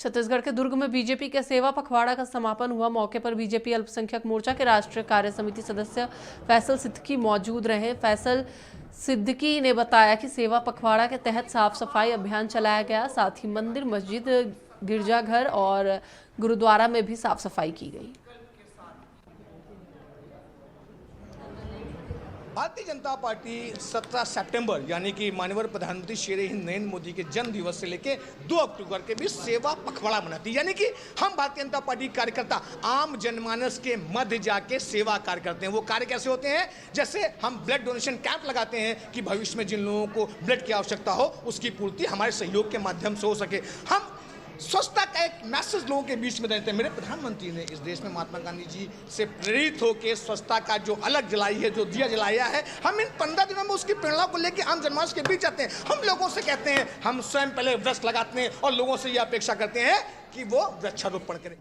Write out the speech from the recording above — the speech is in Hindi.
छत्तीसगढ़ के दुर्ग में बीजेपी के सेवा पखवाड़ा का समापन हुआ। मौके पर बीजेपी अल्पसंख्यक मोर्चा के राष्ट्रीय कार्य समिति सदस्य फैसल सिद्दीकी मौजूद रहे। फैसल सिद्दीकी ने बताया कि सेवा पखवाड़ा के तहत साफ सफाई अभियान चलाया गया, साथ ही मंदिर, मस्जिद, गिरजाघर और गुरुद्वारा में भी साफ सफाई की गई। भारतीय जनता पार्टी 17 सितंबर यानी कि माननीय प्रधानमंत्री श्री हिंद नरेंद्र मोदी के जन्म दिवस से लेकर 2 अक्टूबर के बीच सेवा पखवाड़ा मनाती है। यानी कि हम भारतीय जनता पार्टी कार्यकर्ता आम जनमानस के मध्य जाके सेवा कार्य करते हैं। वो कार्य कैसे होते हैं? जैसे हम ब्लड डोनेशन कैंप लगाते हैं कि भविष्य में जिन लोगों को ब्लड की आवश्यकता हो उसकी पूर्ति हमारे सहयोग के माध्यम से हो सके। हम स्वच्छता का एक मैसेज लोगों के बीच में देते हैं। मेरे प्रधानमंत्री ने इस देश में महात्मा गांधी जी से प्रेरित होकर स्वच्छता का जो अलग जलाई है, जो दिया जलाया है, हम इन 15 दिनों में उसकी प्रेरणा को लेकर आम जनमानस के बीच जाते हैं। हम लोगों से कहते हैं, हम स्वयं पहले वृक्ष लगाते हैं और लोगों से यह अपेक्षा करते हैं कि वो वृक्षारोपण करें।